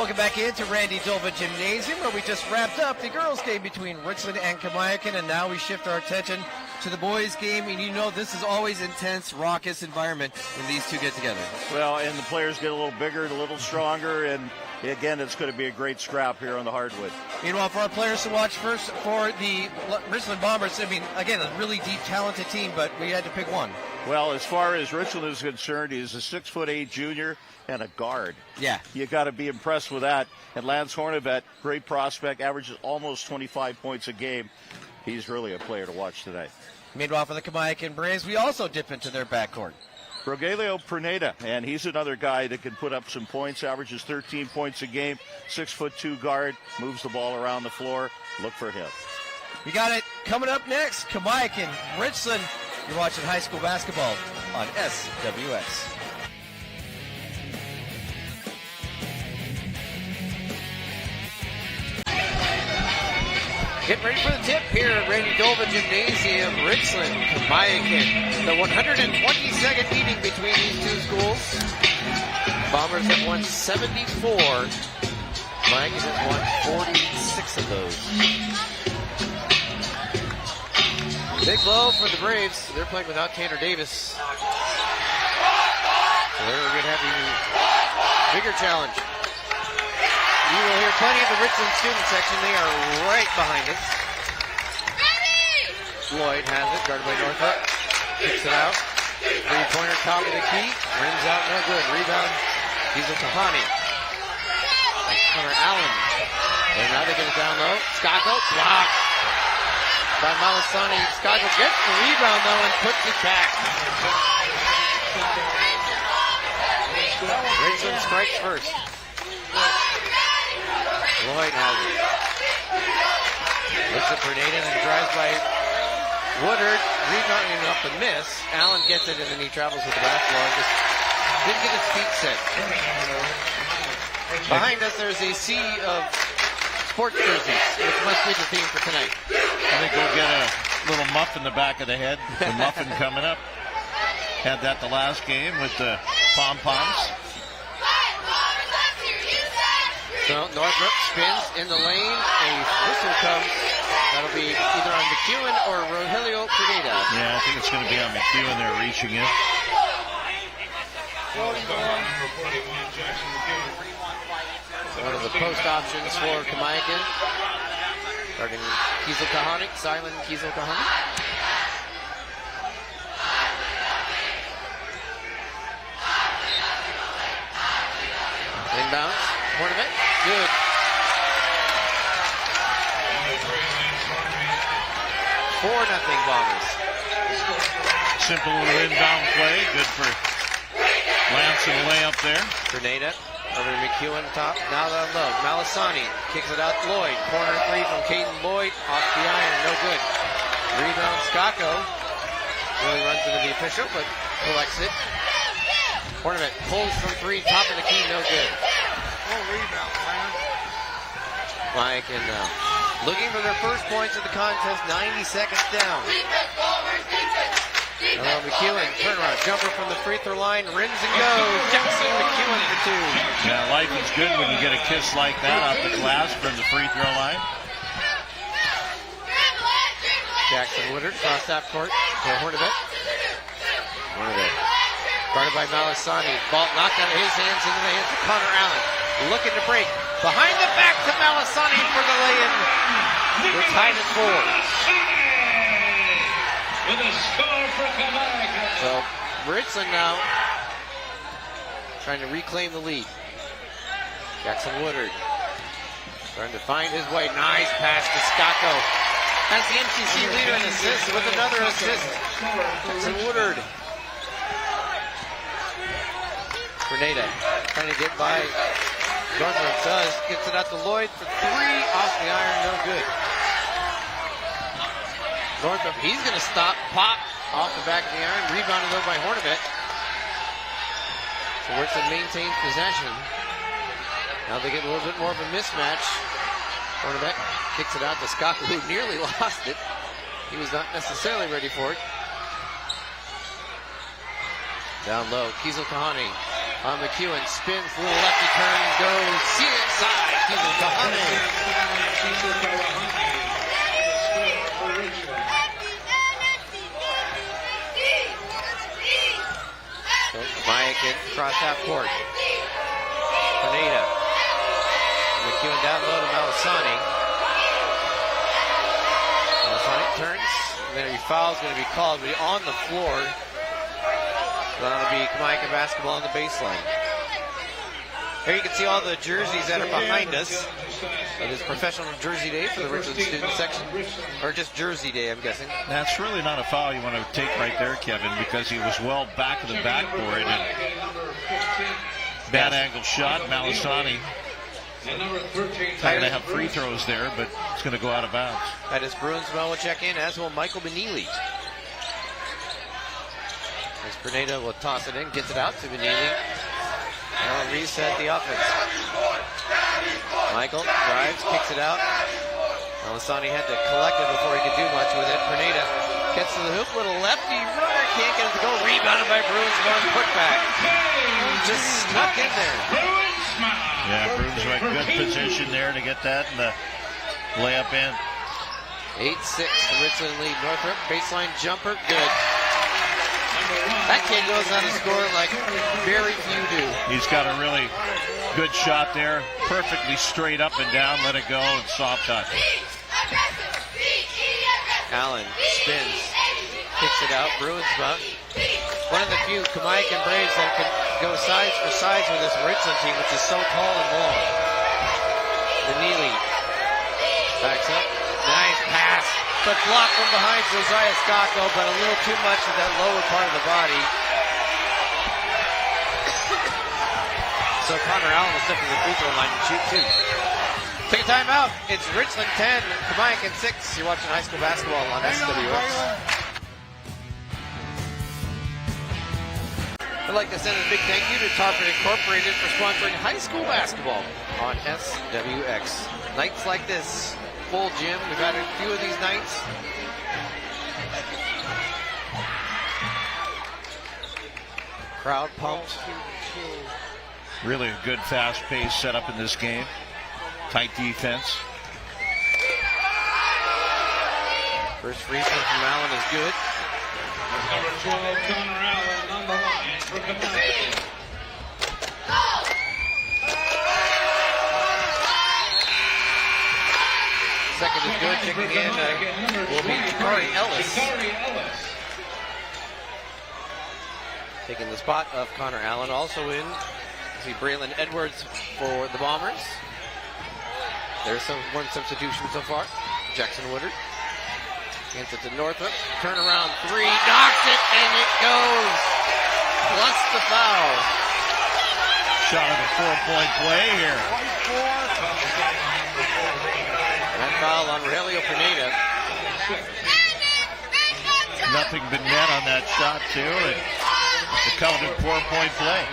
Welcome back into Randy Dolva Gymnasium, where we just wrapped up the girls' game between Richland and Kamiakin, and now we shift our attention to the boys' game. And you know this is always intense, raucous environment when these two get together. Well, and the players get a little bigger, a little stronger, and again, it's going to be a great scrap here on the hardwood. Meanwhile, for our players to watch first for the Richland Bombers, I mean, again, a really deep, talented team, but we had to pick one. Well, as far as Richland is concerned, he's a 6'8" junior and a guard. Yeah. You got to be impressed with that. And Lance Hornevet, great prospect, averages almost 25 points a game. He's really a player to watch tonight. Meanwhile, for the Kamiakin Braves, we also dip into their backcourt. Rogelio Perneda, and he's another guy that can put up some points, averages 13 points a game, 6'2" guard, moves the ball around the floor. Look for him. We got it coming up next. Kamiakin, Richland. You're watching high school basketball on SWS. Getting ready for the tip here at Randy Dolva Gymnasium, Richland, Kamiakin. The 122nd meeting between these two schools. Bombers have won 74. Kamiakin has won 46 of those. Big blow for the Braves. They're playing without Tanner Davis. So they're going to have an even bigger challenge. You will hear plenty of the Richland student section. They are right behind us. Lloyd has it, guarded by Northup. Kicks it out. Three-pointer, top of the key. Rims out, no good. Rebound, Diesel Tahani. Connor Allen. And now they get it down low. Scocco, blocked by Malasani. Scocco gets the rebound, though, and puts it back. Richland strikes first. Lloyd has it. Looks at Perneda and drives by Woodard. Rebounding up the miss. Allen gets it and then he travels with the basketball and just didn't get his feet set. Behind us there's a sea of sports jerseys, which must be the theme for tonight. I think we'll get a little muff in the back of the head. The muffin coming up. Had that the last game with the pom-poms. So Northrop spins in the lane. A whistle comes. That'll be either on McEwen or Rogelio Perneda. Yeah, I think it's going to be on McEwen. They're reaching in. One of the post options for Kamiakin. Starting Kiesel Kahanik, Silent Kiesel Kahanik. Inbounds. Hornevet. Good. Four nothing Bombers. Simple little inbound play. Good for Lance and the layup there. Grenada over to McEwen top. Now down low. Malasani kicks it out. Lloyd. Corner three from Caden Lloyd. Off the iron. No good. Rebound Scocco. Really runs into the official, but collects it. Hornevet pulls from three. Top of the key. No good. Rebound, Mike and looking for their first points of the contest, 90 seconds down. McEwen, turnaround, jumper from the free throw line, rims and goes. Jackson McEwen for two. Yeah, life is good when you get a kiss like that off the glass from the free throw line. Jackson Woodard, cross half court to Hornevet. Hornevet. Guarded by Malasani. Ball knocked out of his hands into the hands of Connor Allen. Looking to break. Behind the back to Malasani for the lay-in. We're tied at 4. So, Richland now trying to reclaim the lead. Jackson Woodard trying to find his way. Nice pass to Scocco. That's the MCC leader in assists with another assist. Jackson Woodard. Grenada trying to get by. Northrop does, gets it out to Lloyd for three, off the iron, no good. Northrop, he's going to stop, pop, off the back of the iron, rebounded though by Hornevet. So Richland maintains possession. Now they get a little bit more of a mismatch. Hornevet kicks it out to Scott, who nearly lost it. He was not necessarily ready for it. Down low, Kiesel Kahani on McEwen. Spins, little lefty turn, goes inside. He's a Kahane. So Kamiakin across half court. Pineda. McEwen down low to Malasani. Malasani turns. And then foul is going to be called. But on the floor. So that'll be Kamiakin basketball on the baseline. Here you can see all the jerseys that are behind us. It is professional jersey day for the Richland student section. Or just jersey day, I'm guessing. That's really not a foul you want to take right there, Kevin, because he was well back of the backboard. And bad angle shot. Malasani not going to have free throws there, but it's going to go out of bounds. That is Bruins will check in, as will Michael Benili. As Pineda will toss it in, gets it out to Benili. Now reset the offense. Michael drives, kicks it out. Malasani had to collect it before he could do much with it. Pineda gets to the hoop, little lefty runner, can't get it to go. Rebounded by Bruins, going putback. Just snuck in there. Yeah, Bruins were in good position there to get that and the layup in. 8-6, the Richland lead. Northrop, baseline jumper, good. That kid knows how to score like very few do. He's got a really good shot there. Perfectly straight up and down. Let it go and soft touch. Allen spins. Kicks it out. Bruins about. One of the few Kamiakin Braves that can go sides for sides with this Richland team, which is so tall and long. Benili backs up. Nice pass. But blocked from behind Josiah Scocco, but a little too much of that lower part of the body. So Connor Allen is up to the free throw line to shoot two. Take a timeout. It's Richland 10, Kamiakin 6. You're watching high school basketball on SWX. I'd like to send a big thank you to Tarpon Incorporated for sponsoring high school basketball on SWX. Nights like this. Full gym. We've had a few of these nights. Crowd pumped. Really a good fast-paced setup in this game. Tight defense. First free throw from Allen is good. Number 12, Connor Allen on the line for Kamiakin. Second is good. Checking in will be Jakari Ellis. Taking the spot of Connor Allen. Also in, see Braylon Edwards for the Bombers. There's one substitution so far. Jackson Woodard. Hands it to Northrop. Turnaround three. Knocks it and it goes. Plus the foul. Shot of a 4-point play here. That foul on Aurelio Pineda. Nothing but net on that shot, too. And the coveted 4-point play.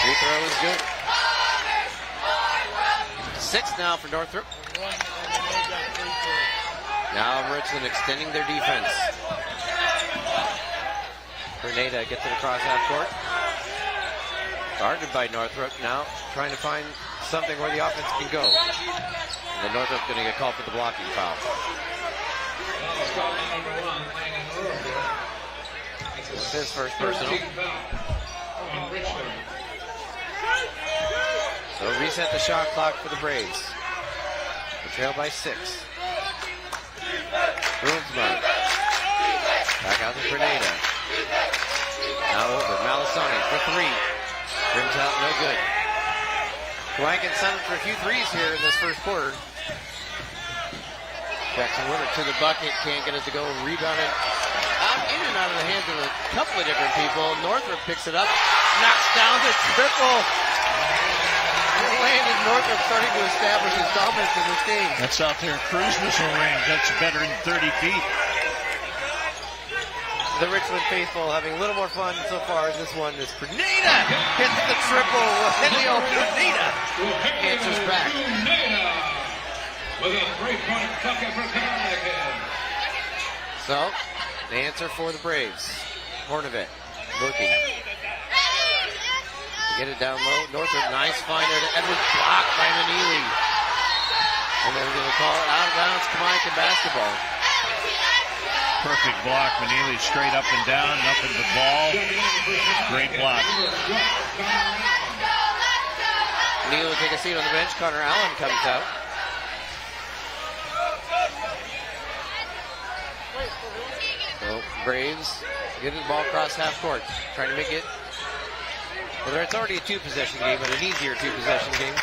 Free throw is good. 6 now for Northrop. Now Richland extending their defense. Pineda gets it across half court. Guarded by Northrop now, trying to find something where the offense can go. And then Northrop's going to get called for the blocking foul. It's his first personal. So reset the shot clock for the Braves. They trail by 6. Bruinsma. Back out to Pineda. Now over. Malasani for 3. Rims out, no good. Kamiakin settled for a few threes here in this first quarter. Jackson Woodard to the bucket, can't get it to go. Rebounded out in and out of the hands of a couple of different people. Northrop picks it up, knocks down the triple. Landon Northrop starting to establish his dominance in this game. That's out there, cruise missile range. That's better than 30 feet. The Richland faithful having a little more fun so far. This one is Pineda. Hits the triple. Helio Pineda answers back. With a 3-point bucket for Kamiakin. So, the answer for the Braves. Hornivett looking. Get it down low. Northrop, nice find there to Edwards. Blocked by Manili. And then we're going to call it out of bounds. Kamiakin basketball. Perfect block. Manili straight up and down, nothing but ball. Great block. Manili will take a seat on the bench. Connor Allen comes out. So Braves get the ball across half court. Trying to make it. Whether it's already a two-possession game, but an easier two-possession game.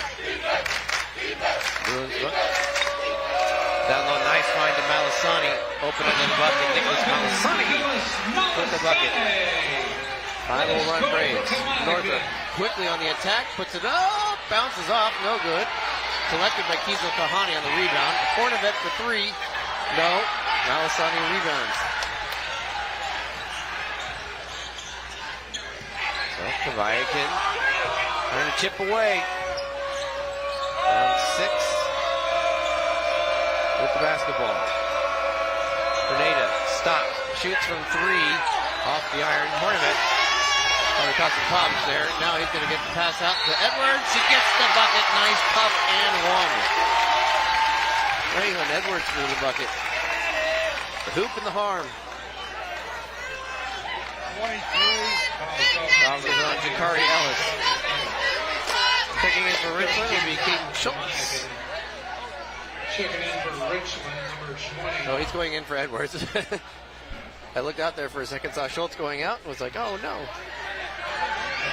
Bruins look. Down low, nice find to Malasani. Open under the bucket. Nicholas Malasani with the bucket. 5-0 run Braves. Northrop quickly on the attack. Puts it up. Bounces off. No good. Selected by Kiesel Kahani on the rebound. Kornevett for three. No. Malasani rebounds. So Kamiakin trying to chip away. Round 6 with the basketball. Grenada stops, shoots from 3 off the iron. Kornevett probably caught some problems there. Now he's going to get the pass out to Edwards. He gets the bucket. Nice puff and one. Raylan Edwards through the bucket. The hoop and the harm. 23. Foul is on Jakari Ellis. Checking in for Richland will be Caden Schultz. Checking in for Richland, number 20. Oh, he's going in for Edwards. I looked out there for a second, saw Schultz going out, and was like, oh no.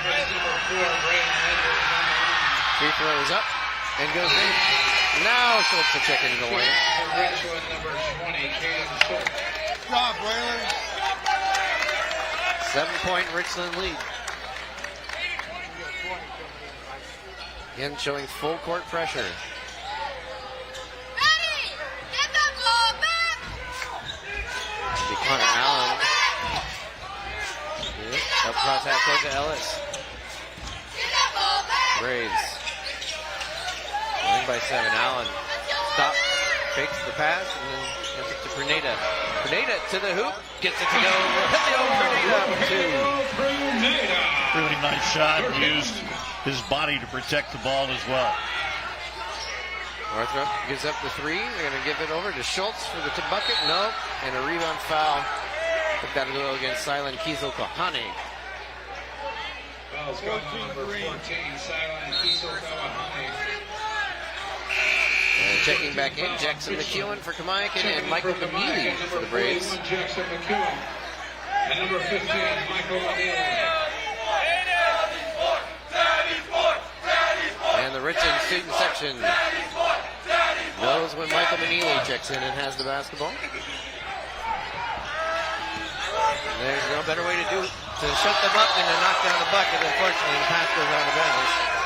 That's number 4, Brandon Edwards on the line. Free throw is up and goes in. Now Schultz will check into the lineup. For Richland, number 20, Caden Schultz. Drop, Whalen. 7-point Richland lead. Again, showing full court pressure. It'll be Connor Allen. Up cross half court to Ellis. Braves. Winning by 7. Allen. Stop. Fakes the pass and then gets it to Grenada. Grenada to the hoop. Gets it to go. Julio Grenada for 2. Really nice shot. Used his body to protect the ball as well. Northrop gives up the 3. They're going to give it over to Schultz for the bucket. No. And a rebound foul. But that'll go against Silent Kiesel Kahane. Foul's going on number 14, Silent Kiesel Kahane. And checking back in, Jackson McEwen for Kamiakin and Michael Manili for the Braves. Number 41, Jackson McEwen. And number 15, Michael Manili. And the Richland student section knows when Michael Manili checks in and has the basketball. There's no better way to shut them up than to knock down the bucket. Unfortunately, the pass goes out of bounds.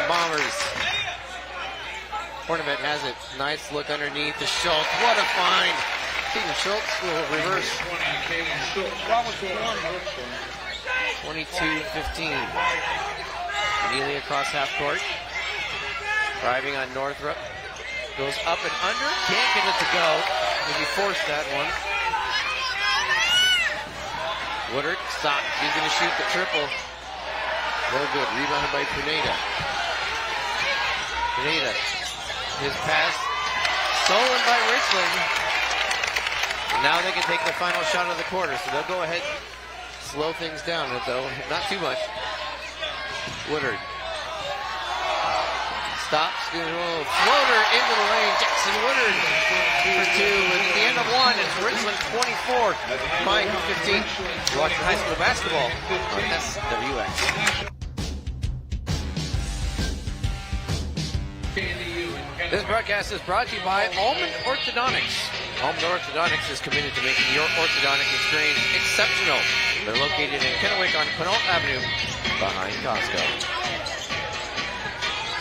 Bombers. Kornevett has it. Nice look underneath to Schultz. What a find. Keaton Schultz will reverse. 22-15. Neely across half court. Driving on Northrop. Goes up and under. Can't get it to go. Maybe forced that one. Woodard stops. He's going to shoot the triple. No good. Rebounded by Grenada. Grenada. His pass stolen by Richland. Now they can take the final shot of the quarter, so they'll go ahead, slow things down, though not too much. Woodard stops, doing a little floater into the lane. Jackson Woodard for 2. And at the end of 1, it's Richland 24, Mike 15. You're watching high school basketball on SWX. This broadcast is brought to you by Almond Orthodontics. Almond Orthodontics is committed to making your orthodontic experience exceptional. They're located in Kennewick on Quinault Avenue, behind Costco.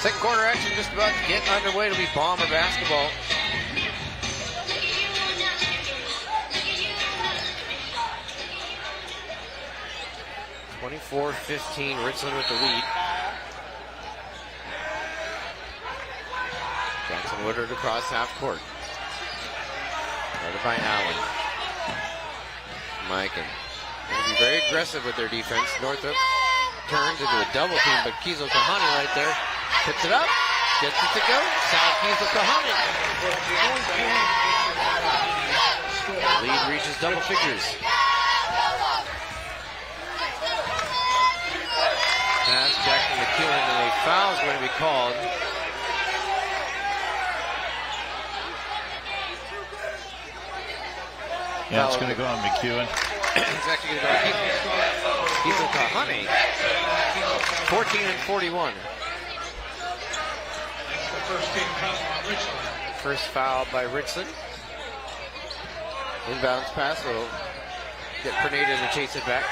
Second quarter action just about to get underway. It'll be Bomber basketball. (24-15) Richland with the lead. Jackson Woodard across half court. Guarded by Allen. Kamiakin. Going to be very aggressive with their defense. Northrop turns into a double team, but Kiesel Kahani right there. Puts it up. Gets it to go. South Kiesel Kahani. Lead reaches double figures. Pass Jackson McEwen, and a foul is going to be called. Yeah, it's going to go on McEwen. It's actually going to go on Kiesel Kahani. 14 and 41. First foul by Richland. Inbounds pass will get Perneda to chase it back.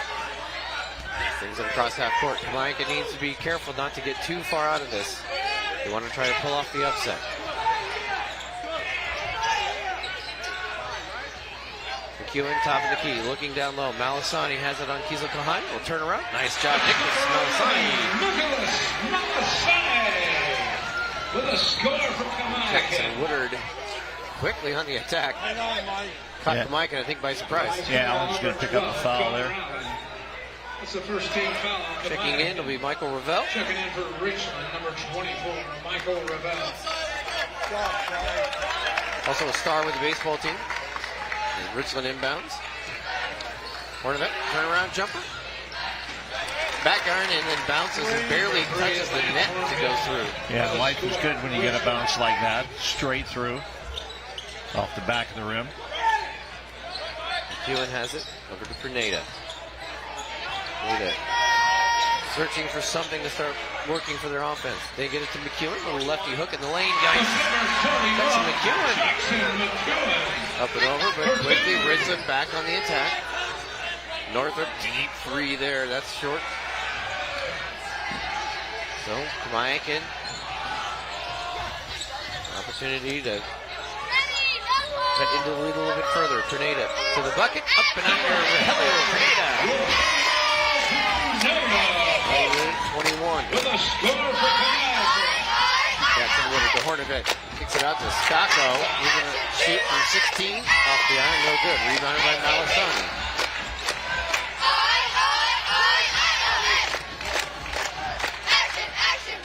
Brings it across half court. Kamiakin needs to be careful not to get too far out of this. They want to try to pull off the upset. McEwen, top of the key, looking down low. Malasani has it on Kiesel Kahani. Will turn around. Nice job, Nicholas Malasani. With a score for Kamiakin. Jackson Woodard quickly on the attack. Caught Kamiakin, I think, by surprise. Yeah, Allen's going to pick up a foul there. That's the first team foul. Checking in will be Michael Ravel. Checking in for Richland, number 24, Michael Ravel. Also a star with the baseball team. And Richland inbounds. Hornevett, turnaround jumper. Back iron and then bounces and barely touches the net to go through. Yeah, life is good when you get a bounce like that. Straight through. Off the back of the rim. McEwen has it. Over to Perneda. Searching for something to start working for their offense. They get it to McEwen. Little lefty hook in the lane. Guys. Jackson McEwen. Up and over, but quickly Richland back on the attack. Northrop deep three there. That's short. So Kamiakin. Opportunity to cut into the lead a little bit further. Perneda to the bucket. Up and under. Helio Perneda. 21. With a score for Kamiakin. Jackson Woodard to Hornevett. Kicks it out to Scacco. He's going to shoot from 16. Off the iron, no good. Rebounded by Malasani.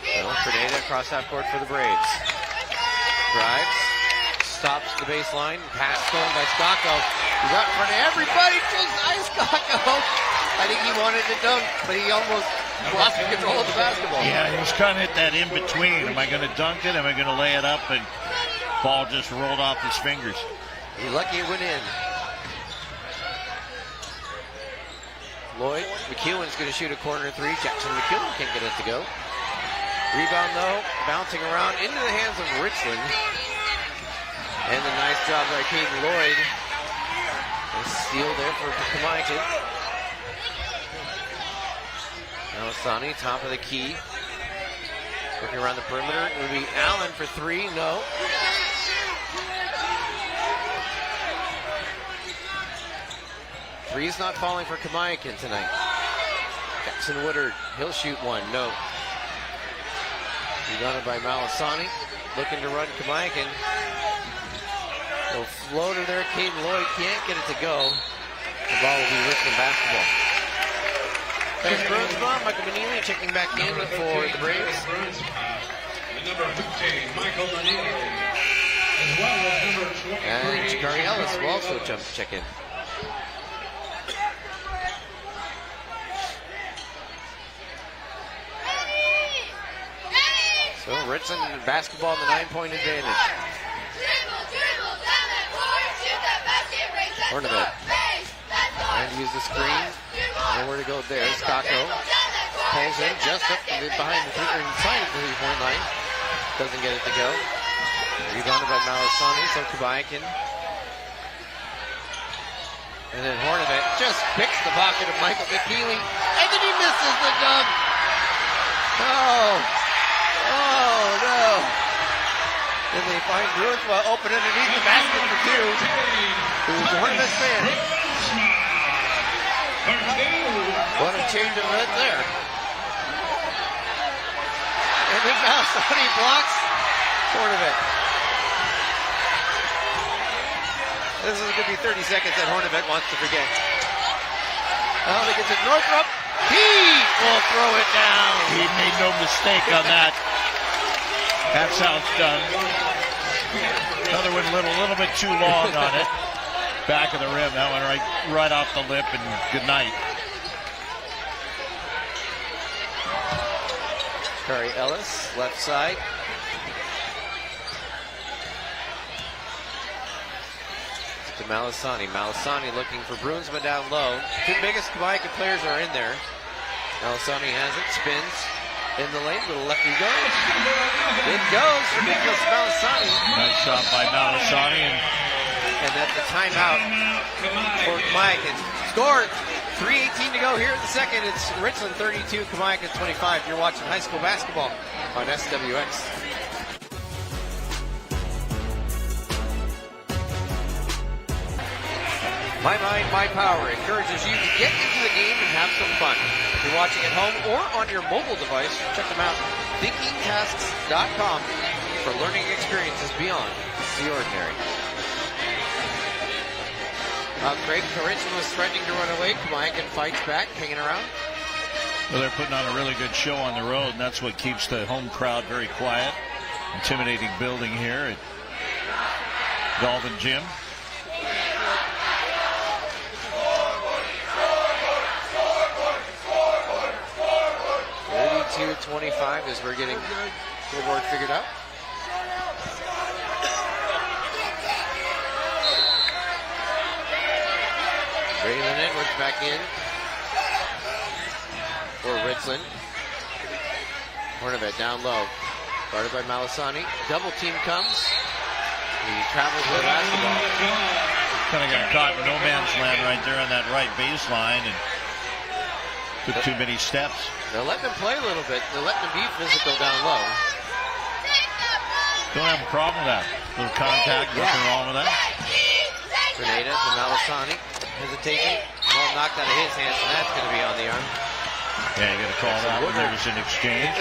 So Perneda across half court for the Braves. Drives. Stops the baseline. Pass going by Scacco. He's out in front of everybody. Just ice Scacco. I think he wanted to dunk, but he almost lost control of the basketball. Yeah, he was kind of at that in-between. Am I going to dunk it? Am I going to lay it up? And ball just rolled off his fingers. He's lucky it went in. Lloyd, McEwen's going to shoot a corner three. Jackson McEwen can't get it to go. Rebound, though, bouncing around into the hands of Richland. And a nice job by Caden Lloyd. A steal there for Kamiakin. Malasani, top of the key. Working around the perimeter. It would be Allen for three. No. Three's not falling for Kamiakin tonight. Jackson Woodard, he'll shoot one. No. Rebounded by Malasani. Looking to run Kamiakin. Little floater there. Caden Lloyd can't get it to go. The ball will be Richland basketball. Thanks, Bruins bomb. Michael Benili checking back in for the Braves. And number 15, Michael Benili. As well as number 23. And Shakari Ellis will also check in. So Richland basketball in the 9-point advantage. Hornevett. Trying to use the screen. Nowhere to go there. Scacco pulls in just up behind the inside the 3-point line. Doesn't get it to go. Rebounded by Malasani, so Kamiakin. And then Hornevett just picks the pocket of Michael McKeely. And then he misses the dunk. Oh no. Then they find Bruinsma open underneath the basket for two. Who's Hornvett's man. What a change of events there. And then Malasani blocks Hornevett. This is going to be 30 seconds that Hornibet wants to forget. Oh, they get to Northrop. He will throw it down. He made no mistake on that. That's how it's done. Another one a little bit too long on it. Back of the rim. That one right off the lip, and good night. Curry Ellis, left side. To Malasani. Malasani looking for Bruinsman down low. Two biggest Kamiakin players are in there. Malasani has it, spins in the lane, little lefty goes. It goes for Nicholas Malasani. Nice shot by Malasani. And that's the timeout for Kamiakin. Scored. 3:18 to go here in the second. It's Richland 32, Kamiakin 25. You're watching high school basketball on SWX. My Mind, My Power encourages you to get into the game and have some fun. If you're watching at home or on your mobile device, check them out. ThinkingTasks.com for learning experiences beyond the ordinary. Craig Richland was threatening to run away. Kamiakin fights back, hanging around. Well, they're putting on a really good show on the road, and that's what keeps the home crowd very quiet. Intimidating building here at Galvin Gym. 32-25 as we're getting the board figured out. Raylan Edwards back in for Richland. Hornibet down low. Guarded by Malasani. Double team comes. He travels with the basketball. Kind of got caught in no man's land right there on that right baseline and took too many steps. They're letting him play a little bit. They're letting him be physical down low. Don't have a problem with that. A little contact, nothing wrong with that. Grenada to Malasani. Hesitation. Ball knocked out of his hands, and that's going to be on the arm. Yeah, you got to call that when there's an exchange.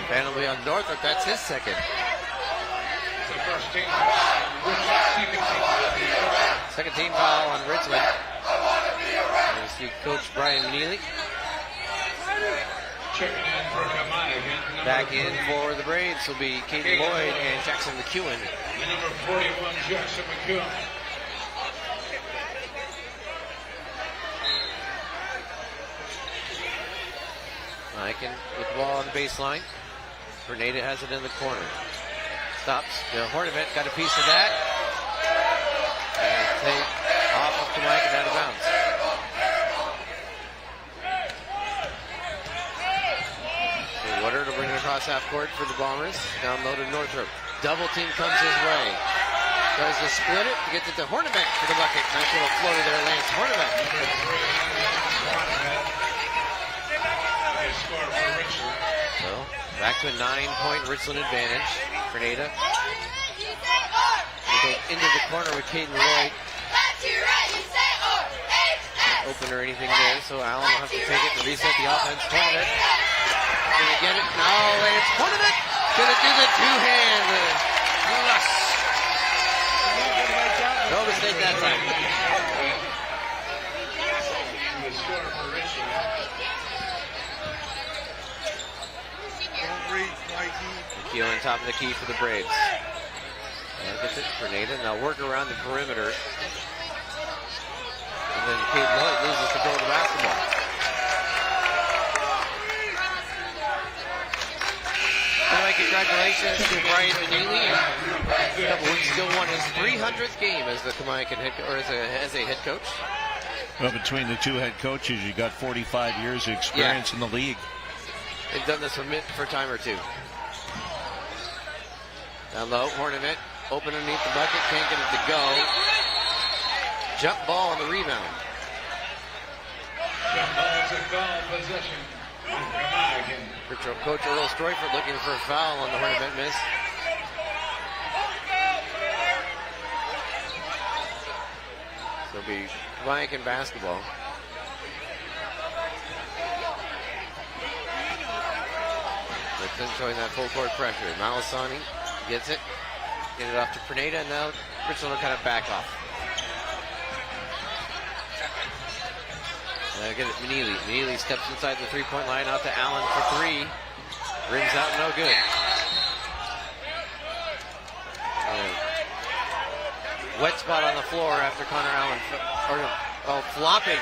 Penalty on Northrop. That's his second. Second team foul on Richland. You see Coach Brian Neely. Back in for the Braves will be Caden Lloyd and Jackson McEwen. Number 41, Jackson McEwen. Kamiakin with the ball on the baseline. Grenada has it in the corner. Stops. Hornibet got a piece of that. And take off of Kamiakin out of bounds. Woodard will bring it across half court for the Bombers. Down low to Northrop. Double team comes his way. Tries to split it. Gets it to Hornibet for the bucket. Nice little floater there, Lance Hornibet. So, back to a 9-point Richland advantage. Grenada. Go into the corner with Caden Lloyd. Open or anything there, so Allen will have to take it to reset the offense. Hornibet. Gonna get it. No, it's Hornibet. Gonna do the two-hand. No mistake that time. McKeel on top of the key for the Braves. Gets it, Grenada. Now work around the perimeter. And then Caden Lloyd loses control of the basketball. Congratulations to Brian Manili. A couple weeks ago won his 300th game as the Kamiakin head or as a head coach. Well, between the two head coaches, you got 45 years of experience in the league. They've done this for a time or two. Down low, Hornibet open underneath the bucket, can't get it to go. Jump ball on the rebound. Jump ball is a foul possession. Coach Earl Stroyford looking for a foul on the Hornibet miss. So it'll be Kamiakin basketball. Richland showing that full court pressure. Malasani gets it. Get it off to Pineda, and now Richland will kind of back off. Get it, Manili. Manili steps inside the three-point line, out to Allen for three. Rims out, no good. Wet spot on the floor after Connor Allen, flopping.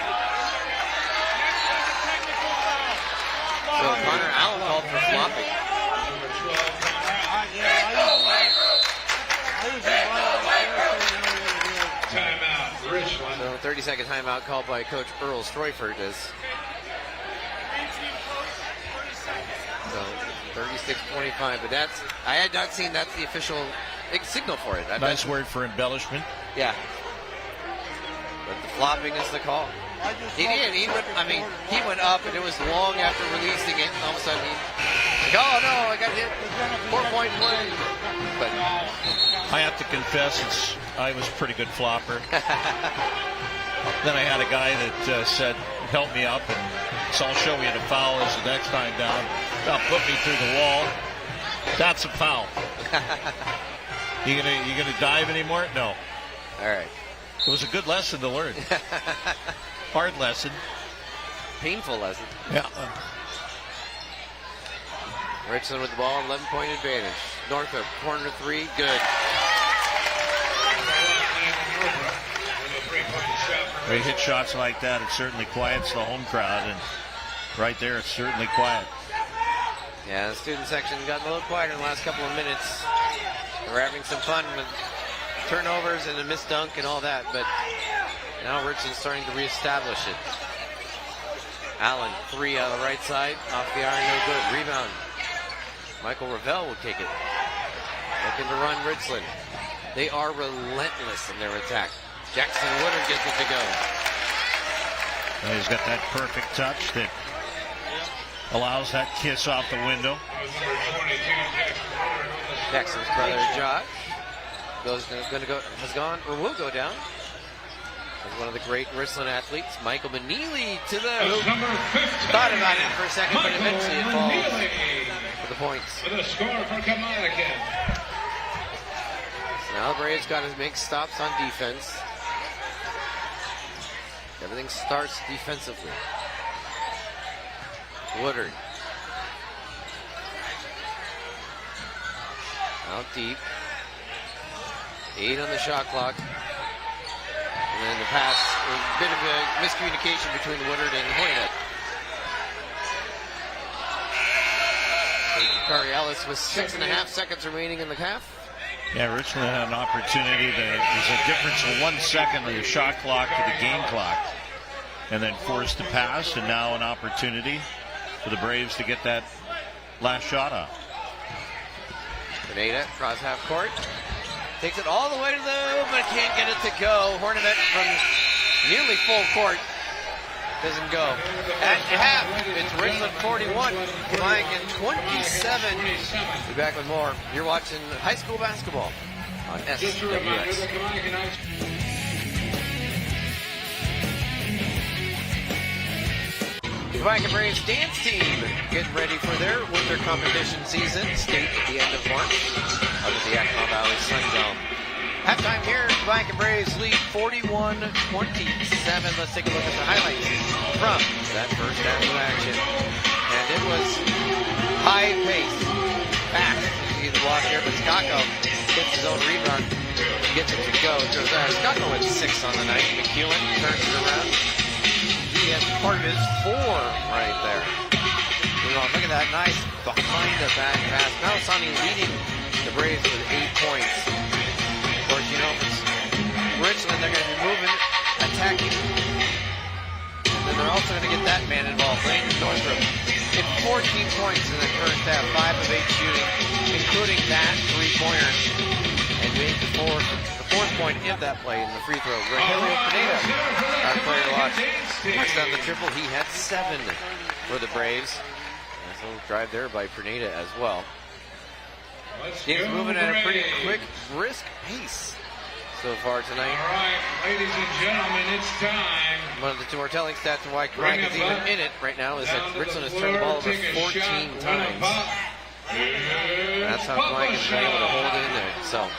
So Connor Allen called for flopping. Timeout, Richland. So 30-second timeout called by Coach Earl Stroyford. So 36-25, but I had not seen that's the official signal for it. Nice word for embellishment. Yeah. But the flopping is the call. He did. He went up, and it was long after releasing it. And all of a sudden, like, oh no, I got hit. 4-point play. But I have to confess, I was a pretty good flopper. Then I had a guy that said, "Help me up," and so I'll show you the foul is the next time down. Now put me through the wall. That's a foul. You gonna dive anymore? No. All right. It was a good lesson to learn. Hard lesson. Painful lesson. Yeah. Richland with the ball, 11-point advantage. Northrop, corner three, good. When you hit shots like that, it certainly quiets the home crowd, and right there, it's certainly quiet. Yeah, the student section got a little quieter in the last couple of minutes. We're having some fun with turnovers and a missed dunk and all that, but now Richland's starting to reestablish it. Allen, three on the right side, off the iron, no good. Rebound. Michael Ravel will take it. Looking to run Richland. They are relentless in their attack. Jackson Woodard gets it to go. Well, he's got that perfect touch that allows that kiss off the window. Jackson's brother Josh has gone or will go down. As one of the great Richland athletes, Michael Manili to the hoop. Thought about it for a second, but eventually it falls for the points. With a score for Kamiakin. So now the Braves got to make stops on defense. Everything starts defensively. Woodard. Out deep. 8 on the shot clock. And then the pass, a bit of a miscommunication between Woodard and Hornet. Curry Ellis with 6.5 seconds remaining in the half. Yeah, Richland had an opportunity. There's a difference of 1 second on the shot clock to the game clock. And then forced the pass, and now an opportunity for the Braves to get that last shot off. Pineda, cross half court. Takes it all the way to the hoop, but can't get it to go. Hornet from nearly full court. Doesn't go. At half, it's Richland 41, Kamiakin 27. We'll be back with more. You're watching high school basketball on SWX. The Kamiakin Braves dance team getting ready for their winter competition season. State at the end of March up at the Yakima Valley Sun Dome. Halftime here, Kamiakin Braves lead 41-27. Let's take a look at the highlights from that first half of action. And it was high pace, fast. You see the block here, but Skako gets his own rebound, gets it to go. Skako with 6 on the night. McEwen turns it around. He has part of his 4 right there. Look at that, nice behind the back pass. Now Sonny leading the Braves with 8 points. Of course, you know, if it's Richland, they're going to be moving, attacking. And then they're also going to get that man involved. Landon Northrop hit 14 points in the first half, 5 of 8 shooting, including that 3-pointer. And made the fourth point in that play in the free throw. Rogelio Pineda, our player to watch. Marks down the triple. He had 7 for the Braves. Nice little drive there by Pineda as well. Game's moving at a pretty quick, brisk pace so far tonight. All right, ladies and gentlemen, it's time. One of the 2 more telling stats of why Kamiakin is even in it right now is that Richland has turned the ball over 14 times. That's how Kamiakin's been able to hold in there. So,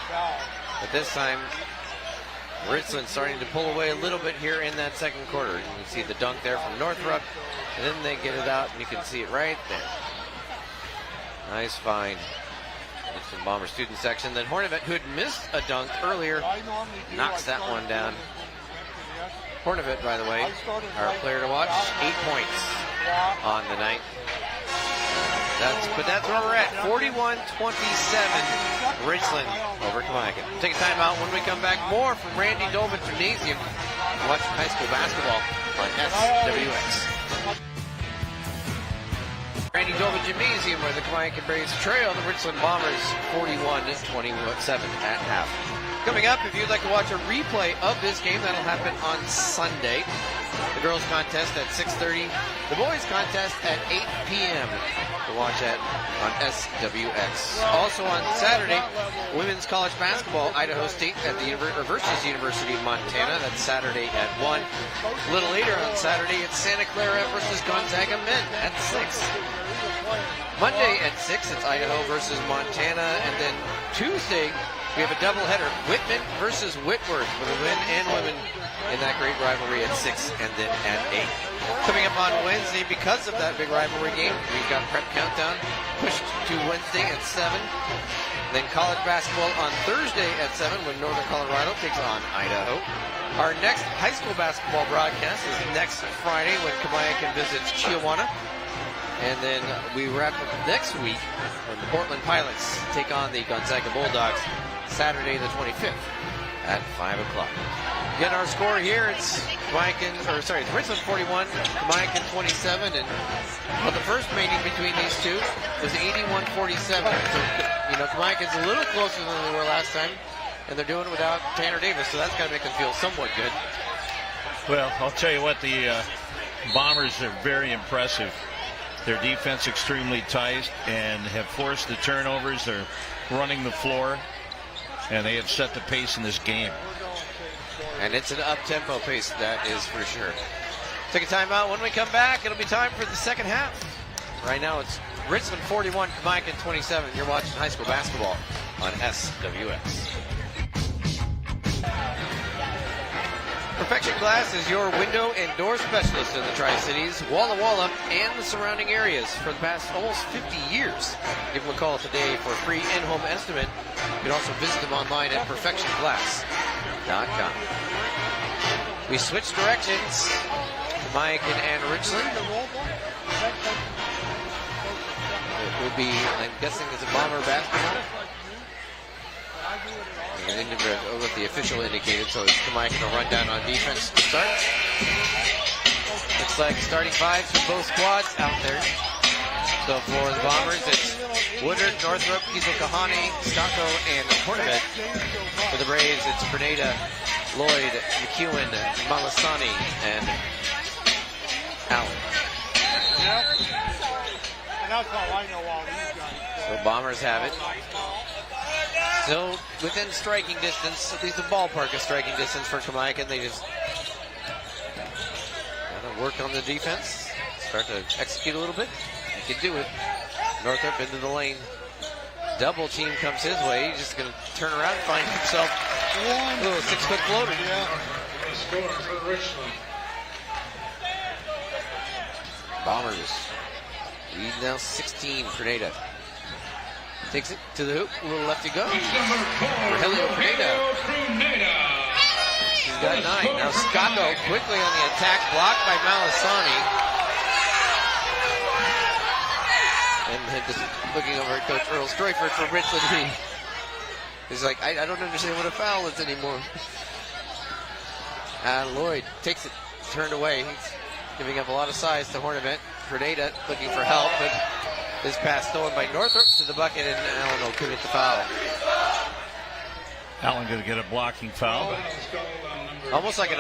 but this time, Richland starting to pull away a little bit here in that second quarter. You can see the dunk there from Northrop, and then they get it out, and you can see it right there. Nice find. Richland Bomber student section. Then Hornevet, who had missed a dunk earlier, knocks that one down. Hornevet, by the way, our player to watch, 8 points on the night. But that's where we're at. 41-27, Richland over Kamiakin. Take a timeout. When we come back, more from Randy Dover Gymnasium. Watching high school basketball on SWX. Randy Dover Gymnasium, where the Kamiakin Braves trail the Richland Bombers 41-27 at half. Coming up, if you'd like to watch a replay of this game, that'll happen on Sunday. The girls contest at 6:30. The boys contest at 8 p.m. to watch that on SWX. Also on Saturday, women's college basketball, Idaho State at the versus University of Montana. That's Saturday at 1. A little later on Saturday, it's Santa Clara versus Gonzaga men at 6. Monday at 6, it's Idaho versus Montana. And then Tuesday, we have a doubleheader, Whitman versus Whitworth, for the men and women in that great rivalry at 6 and then at 8. Coming up on Wednesday, because of that big rivalry game, we've got Prep Countdown pushed to Wednesday at 7. Then college basketball on Thursday at 7 when Northern Colorado takes on Idaho. Our next high school basketball broadcast is next Friday when Kamiakin visits Chiawana. And then we wrap up next week when the Portland Pilots take on the Gonzaga Bulldogs Saturday the 25th at 5 o'clock. Again, our score here, it's Richland 41, Kamiakin 27, and the first meeting between these two was 81-47. So, Kamiakin's a little closer than they were last time, and they're doing it without Tanner Davis, so that's got to make them feel somewhat good. Well, I'll tell you what, the Bombers are very impressive. Their defense extremely tight and have forced the turnovers. They're running the floor, and they have set the pace in this game. And it's an up-tempo pace, that is for sure. Take a timeout. When we come back, it'll be time for the second half. Right now, it's Richland 41, Kamiakin 27. You're watching high school basketball on SWX. Perfection Glass is your window and door specialist in the Tri-Cities, Walla Walla, and the surrounding areas for the past almost 50 years. Give them a call today for a free in-home estimate. You can also visit them online at perfectionglass.com. We switch directions. Kamiakin and Richland. It will be, I'm guessing, it's a Bomber basketball. And what the official indicated, so Kamiakin will run down on defense to start. Looks like starting fives for both squads out there. So for the Bombers, it's Woodard, Northrop, Kiesel-Kahane, Stocco, and Hornevet. For the Braves, it's Perneda, Lloyd, McEwen, Malasani, and Allen. And that's all I know all these guys. So Bombers have it. So within striking distance, at least the ballpark is striking distance for Kamiakin. They just gotta work on the defense, start to execute a little bit. You can do it. Northrop into the lane. Double team comes his way. He's just gonna turn around and find himself a little 6-foot floater. Bombers lead now 16. Perneda takes it to the hoop. A little lefty go. Rogelio Perneda. He's got 9. Now Scotto quickly on the attack, blocked by Malasani. And then just looking over at Coach Earl Stroyford for Richland. He's like, I don't understand what a foul is anymore. Lloyd takes it, turned away. He's giving up a lot of size to Hornevet. Perneda looking for help, but this pass stolen by Northrop to the bucket, and Allen will commit the foul. Allen going to get a blocking foul. Almost like it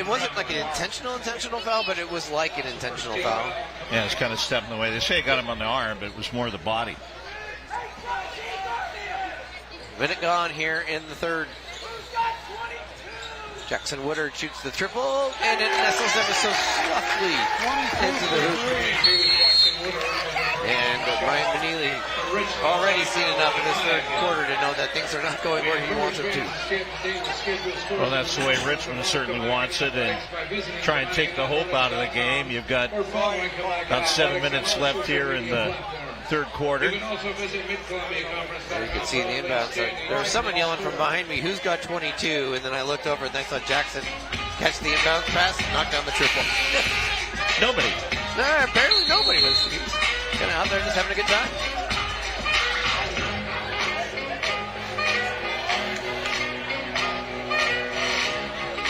wasn't like an intentional foul, but it was like an intentional foul. Yeah, it's kind of stepping away. They say it got him on the arm, but it was more the body. Minute gone here in the third. Jackson Woodard shoots the triple, and it nestles ever so softly into the hoop. And Brian Benili already seen enough in this third quarter to know that things are not going where he wants them to. Well, that's the way Richland certainly wants it, and try and take the hope out of the game. You've got about 7 minutes left here in the third quarter. You can see the inbounds. There was someone yelling from behind me, "Who's got 22?" And then I looked over and I saw Jackson catch the inbounds pass, knock down the triple. Nobody. No, apparently nobody was. He was kind of out there just having a good time.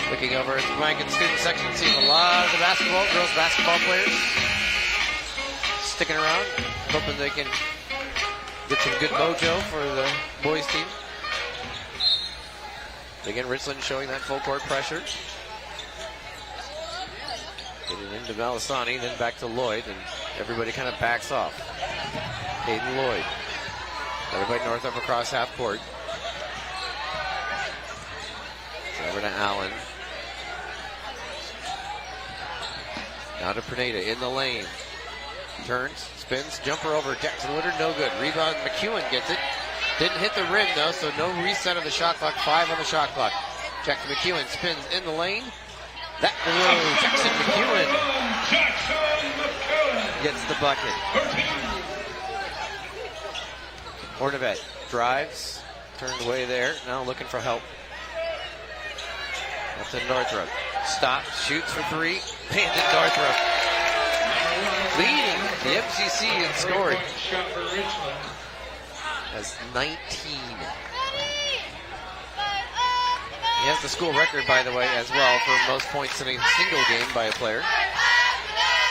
Looking over at the Kamiakin student section, seeing a lot of the girls basketball players sticking around, hoping they can get some good mojo for the boys team. Again, Richland showing that full court pressure. Getting into Malasani, then back to Lloyd, and everybody kind of backs off. Hayden Lloyd. Everybody north up across half court. Over to Allen. Now to Pineda in the lane. Turns, spins, jumper over Jackson Woodard, no good. Rebound, McEwen gets it. Didn't hit the rim though, so no reset of the shot clock. 5 on the shot clock. Jackson McEwen spins in the lane. That Jackson McEwen gets the bucket. Hornevet drives, turned away there. Now looking for help. Up to Northrup. Stops, shoots for 3. Handed Northrup. Leading the MCC in scoring. Has 19. He has the school record, by the way, as well, for most points in a single game by a player.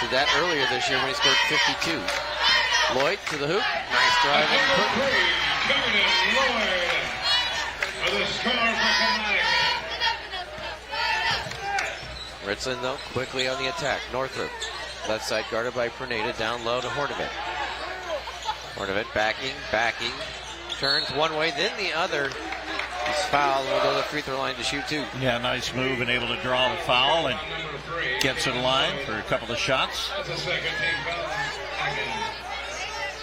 Did that earlier this year when he scored 52. Lloyd to the hoop. Nice drive and put. Richland, though, quickly on the attack. Northrup. Left side guarded by Pineda. Down low to Hornevet. Hornevet backing. Turns one way, then the other. He's fouled. Will go to the free throw line to shoot 2. Yeah, nice move and able to draw the foul and gets to the line for a couple of shots.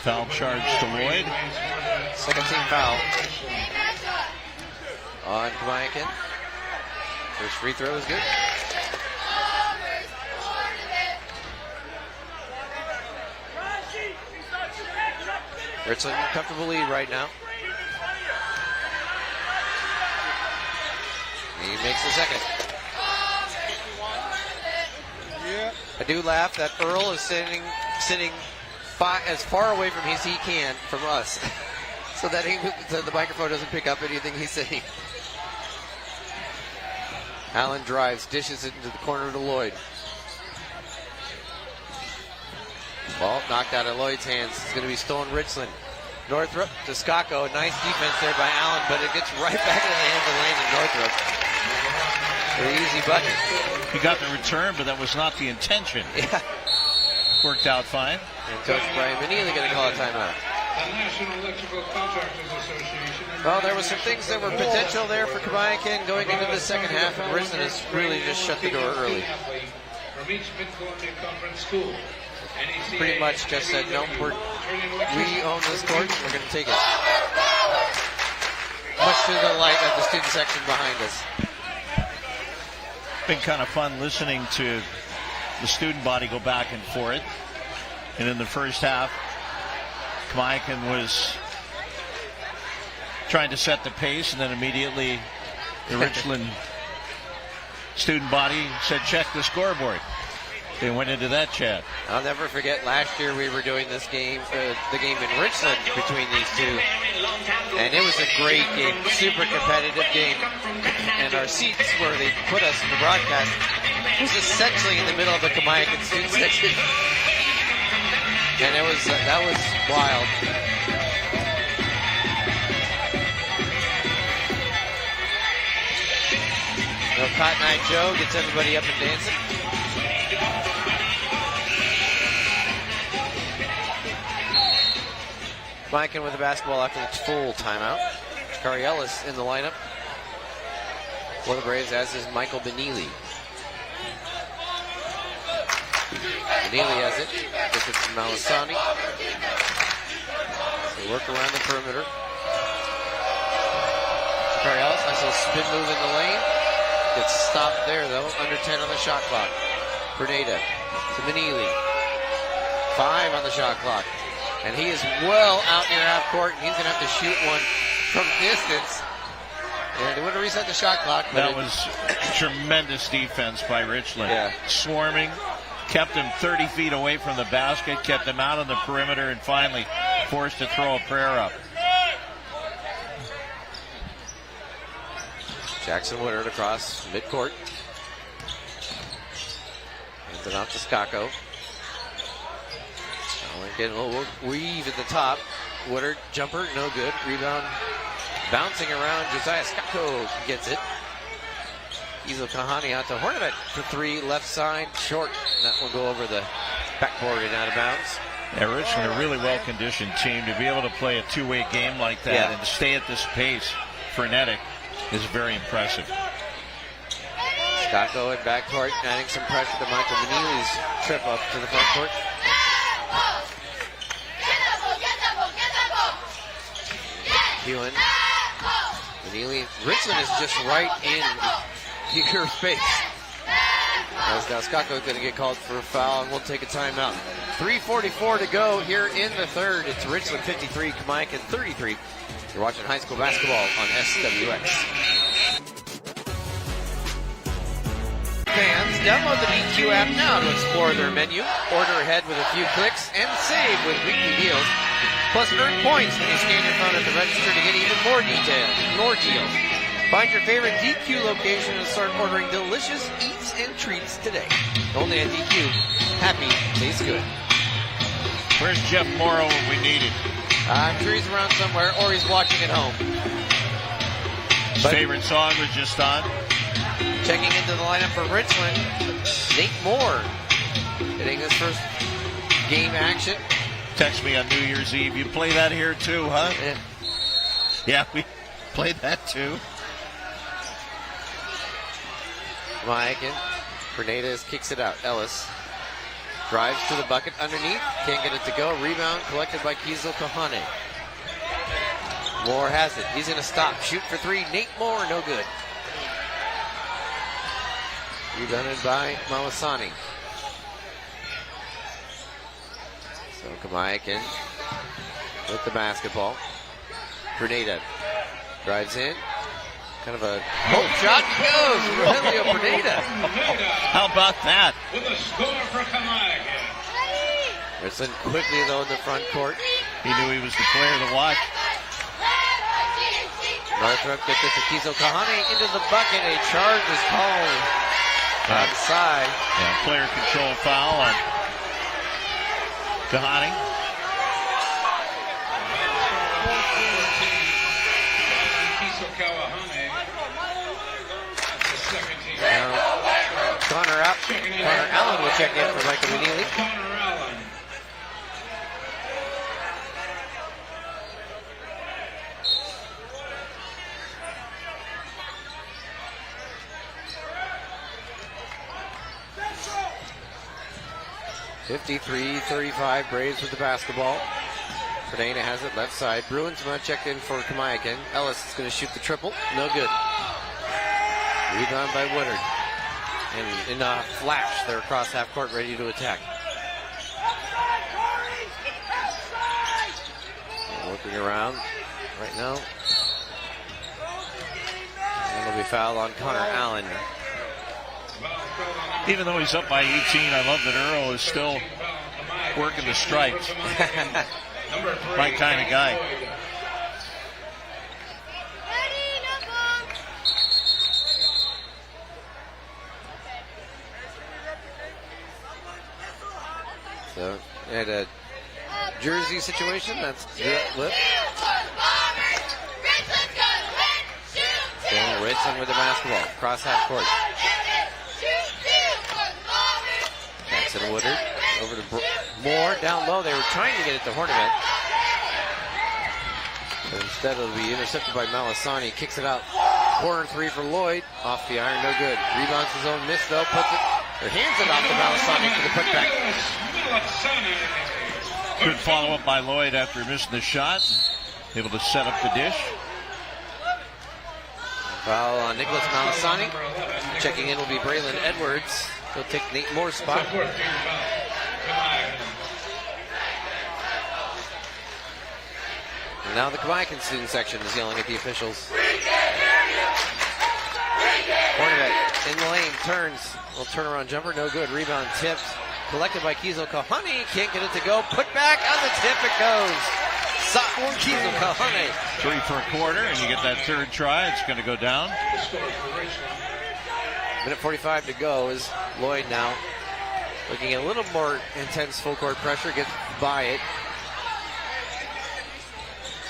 Foul charge to Lloyd. Second team foul on Kamiakin. First free throw is good. Richland comfortable lead right now. He makes the second. I do laugh that Earl is sitting as far away from as he can from us, so that the microphone doesn't pick up anything he's saying. Allen drives, dishes it into the corner to Lloyd. Ball knocked out of Lloyd's hands. It's going to be stolen Richland. Northrup to Skako. Nice defense there by Allen, but it gets right back into the hands of Landon Northrup. For the easy bucket. He got the return, but that was not the intention. Yeah. Worked out fine. And Coach Brian Benili going to call a timeout. Well, there was some things that were potential there for Kamiakin going into the second half, and Richland has really just shut the door early. Pretty much just said, no, we own this court, we're going to take it. Much to the light of the student section behind us. Been kind of fun listening to the student body go back and forth. And in the first half, Kamiakin was trying to set the pace, and then immediately the Richland student body said, check the scoreboard. They went into that chat. I'll never forget last year we were doing this game, the game in Richland between these two. And it was a great game, super competitive game. And our seats where they put us in the broadcast was essentially in the middle of the Kamiakin student section. And that was wild. So Cotton Eye Joe gets everybody up and dancing. Kamiakin with the basketball after the full timeout. Shakari Ellis in the lineup for the Braves, as is Michael Benili. Neely has it. Gets it to Malasani. They work around the perimeter. Ellis, nice little spin move in the lane. Gets stopped there, though. Under 10 on the shot clock. Grenada to Manili. 5 on the shot clock. And he is well out near half court, and he's going to have to shoot one from distance. And they would have reset the shot clock. That was tremendous defense by Richland. Yeah. Swarming, kept him 30 feet away from the basket, kept him out on the perimeter, and finally forced to throw a prayer up. Jackson Woodard across midcourt. Hands it off to Skako. Getting a little weave at the top. Woodard jumper, no good. Rebound bouncing around. Josiah Skako gets it. Izo Kahani out to Hornibet for 3, left side, short. That will go over the backboard and out of bounds. Yeah, Richland, a really well-conditioned team. To be able to play a two-way game like that and to stay at this pace, frenetic, is very impressive. Skako in backcourt, adding some pressure to Michael Manili's trip up to the front court. Hewan. Manili. Richland is just right in your face. As now Skako is going to get called for a foul, and we'll take a timeout. 3:44 to go here in the third. It's Richland 53, Kamiakin 33. You're watching high school basketball on SWX. Fans, download the DQ app now to explore their menu, order ahead with a few clicks, and save with weekly deals. Plus, earn points when you scan your phone at the register to get even more deals. Find your favorite DQ location and start ordering delicious eats and treats today. Only at DQ. Happy tastes good. Where's Jeff Morrow when we need him? I'm sure he's around somewhere, or he's watching at home. His favorite song was just on. Checking into the lineup for Richland, Nate Moore getting his first game action. Text me on New Year's Eve. You play that here too, huh? Yeah, we played that too. Kamiakin. Fernandez kicks it out. Ellis drives to the bucket underneath. Can't get it to go. Rebound collected by Kizo Kahane. Moore has it. He's going to stop. Shoot for 3. Nate Moore, no good. Rebounded by Malasani. So Kamiakin with the basketball. Grenada drives in. Kind of a hope shot goes. Rogelio Grenada. How about that? With a score for Kamiakin. Richland quickly though in the front court. He knew he was the player to watch. Northrop gets it to Kizo Kahane into the bucket. A charge is called outside. Yeah, player control foul on Kahane. Connor Allen will check in for Michael Manili. Connor Allen. (53-35) Braves with the basketball. Fernanda has it left side. Bruins going to check in for Kamiakin. Ellis is going to shoot the triple. No good. Rebound by Woodard. And in a flash, they're across half court ready to attack. Looking around right now. And it'll be fouled on Connor Allen. Even though he's up by 18, I love that Earl is still working the stripes. My kind of guy. So, at a jersey situation, that's lip. So, Richland with the basketball, cross half court. Jackson Woodard over to Moore, down low. They were trying to get it to Hornibet. But instead it'll be intercepted by Malasani. Kicks it out. Corner 3 for Lloyd. Off the iron, no good. Rebounds his own miss though. Puts it Their hands it off to Malasani for the putback. Good follow-up by Lloyd after missing the shot. Able to set up the dish. Foul on Nicholas Malasani. Checking in will be Braylon Edwards. He'll take Nate Moore's spot. And now the Kamiakin student section is yelling at the officials. Hornbeck in the lane, turns. Little turnaround jumper, no good. Rebound tipped. Collected by Kizo Kahane. Can't get it to go. Put back on the tip, it goes. Sophomore Kizo Kahane. 3 for a quarter, and you get that third try. It's going to go down. Minute 45 to go is Lloyd now looking at a little more intense full court pressure. Gets by it.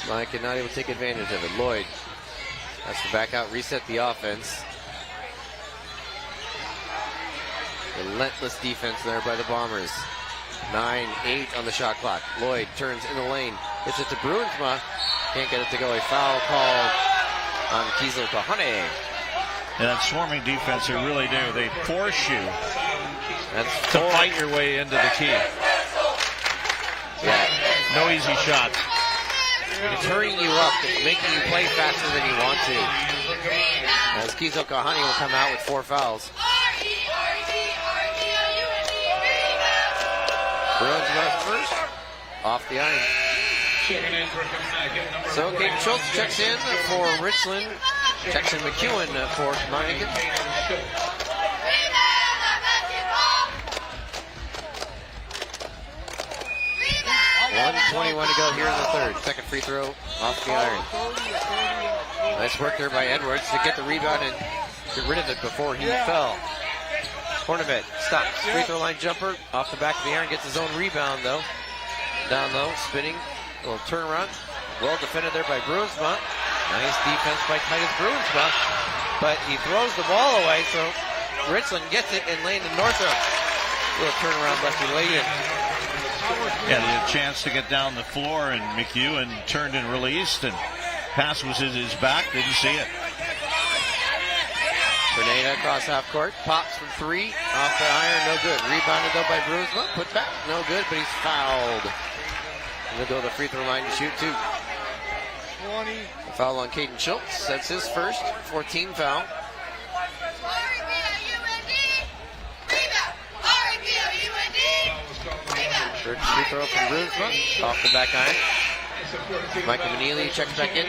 Mike not able to take advantage of it. Lloyd has to back out, reset the offense. Relentless defense there by the Bombers. 9-8 on the shot clock. Lloyd turns in the lane. Gets it to Bruinsma. Can't get it to go. A foul called on Kizo Kahane. And that swarming defense, they really do. They force you That's to fight your way into the key. Yeah. No easy shots. It's hurrying you up, making you play faster than you want to. As Kizo Kahane will come out with 4 fouls. Bruins left first. Off the iron. So Caden Schultz checks in for Richland. Checks in McEwen for Kamiakin. 1:21 to go here in the third. Second free throw off the iron. Nice work there by Edwards to get the rebound and get rid of it before he fell. Hornbeck stops. Free throw line jumper off the back of the iron. Gets his own rebound though. Down low, spinning. A little turnaround. Well defended there by Bruinsma. Nice defense by Titus Bruinsma. But he throws the ball away, so Richland gets it and Landon Northrop. Little turnaround lefty Layden. Yeah, they had a chance to get down the floor, and McEwen turned and released, and pass was in his back, didn't see it. Grenada across half court, pops from 3, off the iron, no good. Rebounded though by Bruinsma, put back, no good, but he's fouled. He'll go to the free throw line to shoot 2. 20. A foul on Caden Schultz, that's his first, 14 foul. Third free throw from Bruinsma, off the back iron. Michael Manili checks back in.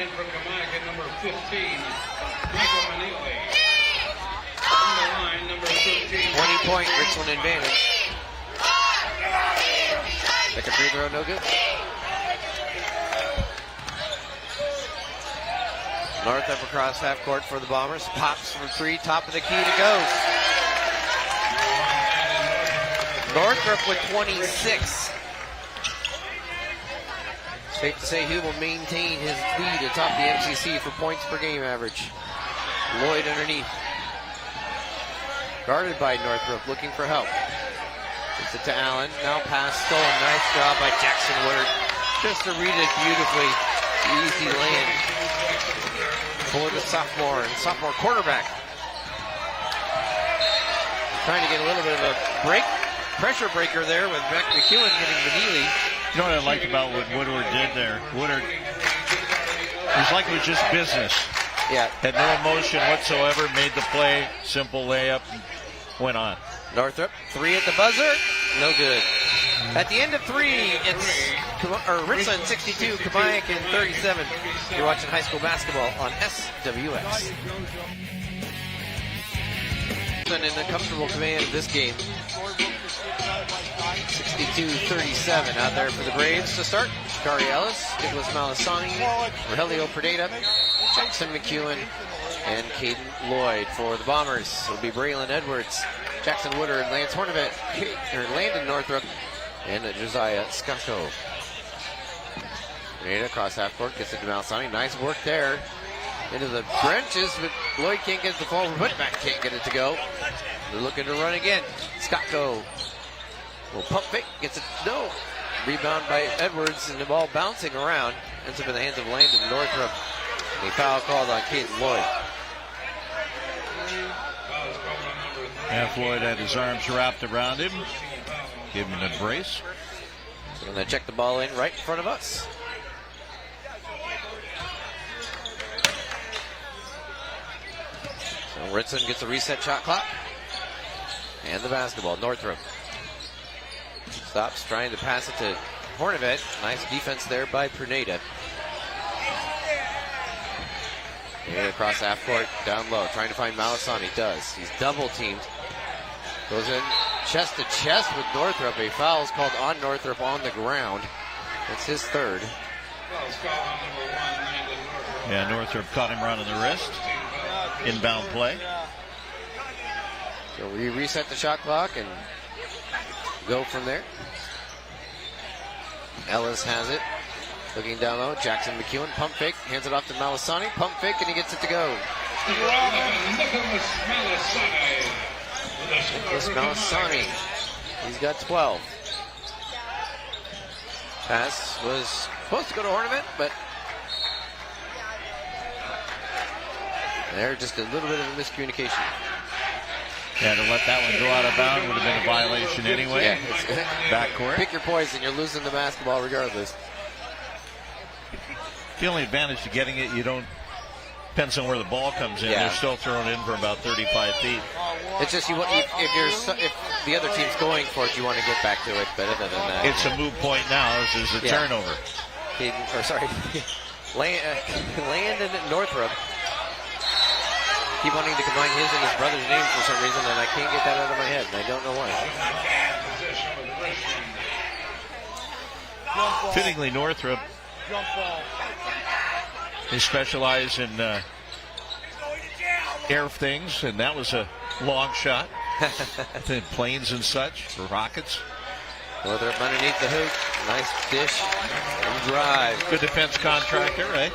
20-point Richland advantage. Second free throw, no good. Northup across half court for the Bombers. Pops from 3, top of the key to go. Northrop with 26. Safe to say he will maintain his lead atop the MCC for points per game average. Lloyd underneath. Guarded by Northrop, looking for help. Gives it to Allen. Now pass stolen. Nice job by Jackson Woodard. Just to read it beautifully. Easy land for the sophomore and sophomore quarterback. Trying to get a little bit of a break. Pressure breaker there with Beck McEwen getting Vanilli. You know what I liked about what Woodward did there? Woodward, it was like it was just business. Yeah. Had no emotion whatsoever, made the play, simple layup, went on. Northrop, 3 at the buzzer, no good. At the end of 3, it's Richland 62, Kamiakin 37. You're watching high school basketball on SWX. In a comfortable command of this game. 62-37 out there for the Braves to start. Kari Ellis, Nicholas Malasani, Rogelio Perdita, Jackson McEwen, and Caden Lloyd for the Bombers. It'll be Braylon Edwards, Jackson Woodard, Lance Hornbeck, Landon Northrop, and Josiah Scacco. Grenada across half court, gets it to Malasani. Nice work there. Into the branches, but Lloyd can't get the ball. Putback can't get it to go. They're looking to run again. Scacco will pump fake, gets it, no. Rebound by Edwards, and the ball bouncing around. Ends up in the hands of Landon Northrop. A foul called on Caden Lloyd. And Floyd had his arms wrapped around him. Give him an embrace. So we're going to check the ball in right in front of us. So Richland gets a reset shot clock. And the basketball. Northrop stops trying to pass it to Hornivet. Nice defense there by Pruneda. Across half court, down low, trying to find Malasani. Does. He's double teamed. Goes in chest to chest with Northrop. A foul is called on Northrop on the ground. That's his third. Yeah, Northrop caught him around in the wrist. Inbound play. So we reset the shot clock and go from there. Ellis has it. Looking down low, Jackson McEwen, pump fake, hands it off to Malasani, pump fake, and he gets it to go. Nicholas Malasani, he's got 12. Pass was supposed to go to Hornivet, but there, just a little bit of a miscommunication. Yeah, to let that one go out of bounds would have been a violation anyway. Yeah, backcourt. Pick your poison, you're losing the basketball regardless. The only advantage to getting it, you don't, depends on where the ball comes in. Yeah. They're still thrown in for about 35 feet. It's just if the other team's going for it, you want to get back to it. But other than that, It's a moot point now. This is a turnover. Landon Northrop keep wanting to combine his and his brother's names for some reason, and I can't get that out of my head, and I don't know why. Fittingly, Northrop, they specialize in air things, and that was a long shot. Planes and such for rockets. Northrop underneath the hoop. Nice dish and drive. Good defense contractor, right?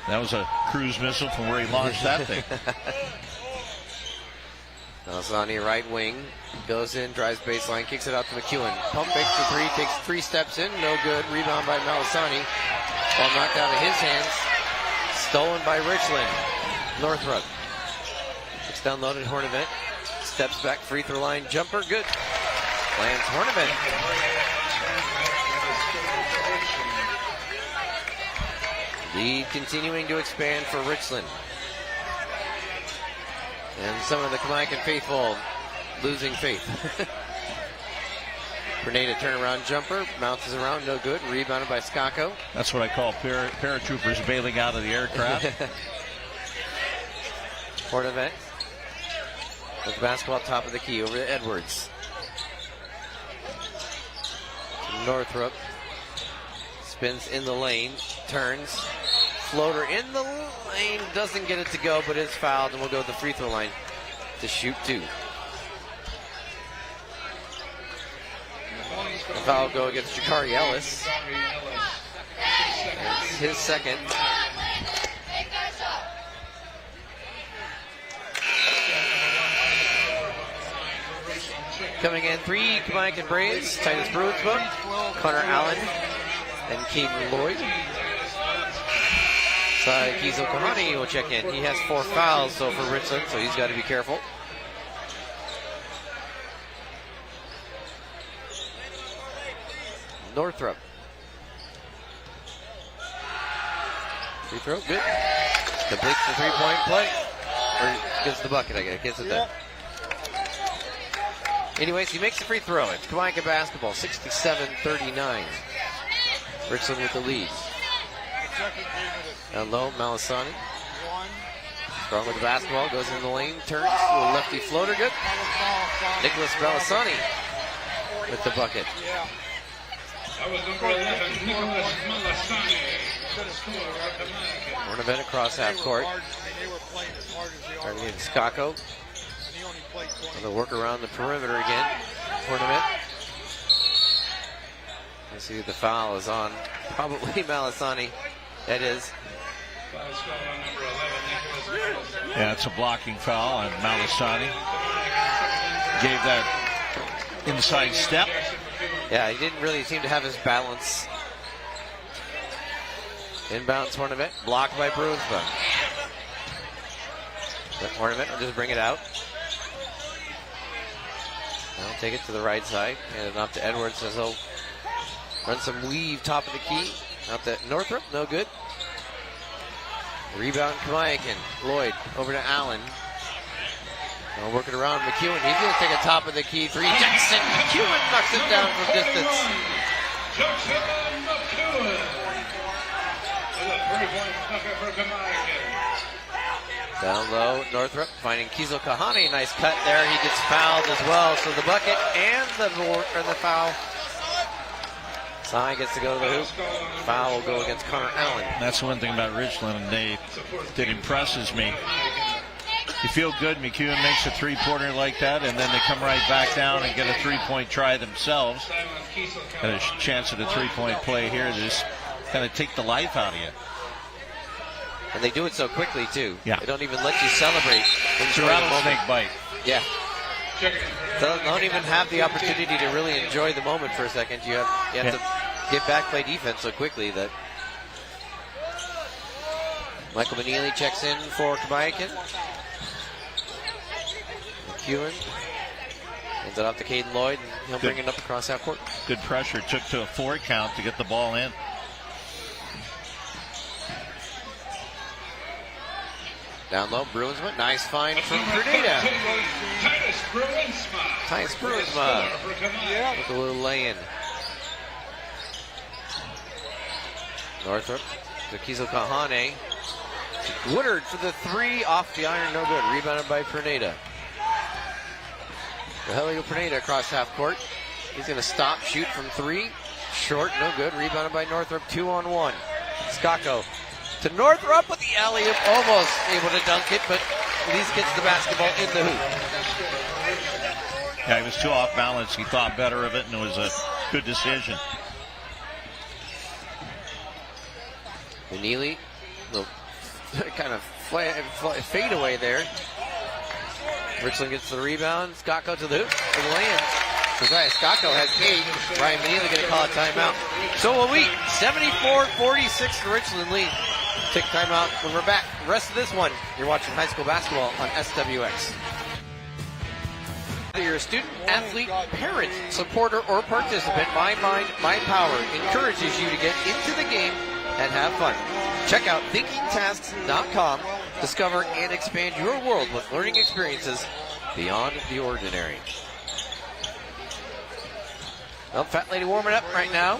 That was a cruise missile from where he launched that thing. Malasani, right wing, goes in, drives baseline, kicks it out to McEwen. Pump fakes for three, takes 3 steps in, no good. Rebound by Malasani. Ball knocked out of his hands. Stolen by Richland. Northrop. It's down low to Hornivet. Steps back, free throw line, jumper, good. Lands Hornivet. Lead continuing to expand for Richland. And some of the Kamiakin faithful losing faith. Grenada turnaround jumper, bounces around, no good. Rebounded by Skako. That's what I call paratroopers bailing out of the aircraft. Hornivet with the basketball top of the key over to Edwards. Northrop spins in the lane, turns. Floater in the lane, doesn't get it to go, but is fouled, and we'll go to the free throw line to shoot 2. The foul will go against Jakari Ellis. It's his second. Coming in, 3 Kamiakin Braves, Titus Bruinsbook, Connor Allen, and Keaton Lloyd. Kizo Kahani will check in. He has 4 fouls so for Richland, so he's got to be careful. Northrop. Free throw, good. Completes the 3-point play. Or gets the bucket, I guess. Gets it done. Anyways, he makes the free throw. It's Kamiakin basketball, 67-39. Richland with the lead. Down low, Malasani. Strong with the basketball, goes in the lane, turns, little lefty floater, good. Nicholas Malasani with the bucket. That was number 11, Nicholas Malasani. Hornivet across half court. Trying to get Skako. On the work around the perimeter again. Hornivet. I see the foul is on probably Malasani. That is. Yeah, it's a blocking foul on Malasani. Gave that inside step. Yeah, he didn't really seem to have his balance. Inbounds Hornivet, blocked by Bruinsbook. Hornivet will just bring it out. They'll take it to the right side. Hand it off to Edwards as he'll run some weave top of the key. Out to Northrop, no good. Rebound Kamiakin. Lloyd over to Allen. Now working around McEwen. He's going to take a top of the key three. Jackson McEwen knocks it down from distance. Jackson McEwen with a 3-point bucket for Kamiakin. Down low, Northrop finding Kiesel Kahane. Nice cut there. He gets fouled as well. So the bucket and the foul. Sai gets to go to the hoop. Foul will go against Connor Allen. That's one thing about Richland that impresses me. You feel good. McEwen makes a three-pointer like that, and then they come right back down and get a three-point try themselves. Got a chance at a three-point play here. They just kind of take the life out of you. And they do it so quickly, too. Yeah. They don't even let you celebrate. It's a rattlesnake bite. Yeah. They don't even have the opportunity to really enjoy the moment for a second. You have to get back, play defense so quickly that Michael Manili checks in for Kamiakin. McEwen hands it off to Caden Lloyd, and he'll bring it up across half court. Good pressure. Took to a 4 count to get the ball in. Down low, Bruinsma. Nice find from Grenada. Titus Bruinsma. With a little lay-in. Northrop to Kiesel Kahane. Woodard for the three off the iron, no good. Rebounded by Perneda. Helio Perneda across half court. He's going to stop, shoot from three. Short, no good. Rebounded by Northrop, 2-on-1. Skako to Northrop with the alley-oop, almost able to dunk it, but at least gets the basketball in the hoop. Yeah, he was too off balance. He thought better of it, and it was a good decision. Manili, little kind of fade away there. Richland gets the rebound. Skako to the hoop for the land. Skako has 8. Ryan Manili going to call a timeout. So will we. 74-46 to Richland lead. Take a timeout when we're back. The rest of this one, you're watching high school basketball on SWX. Whether you're a student, athlete, parent, supporter, or participant, My Mind, My Power encourages you to get into the game and have fun. Check out thinkingtasks.com. Discover and expand your world with learning experiences beyond the ordinary. Well, Fat Lady warming up right now.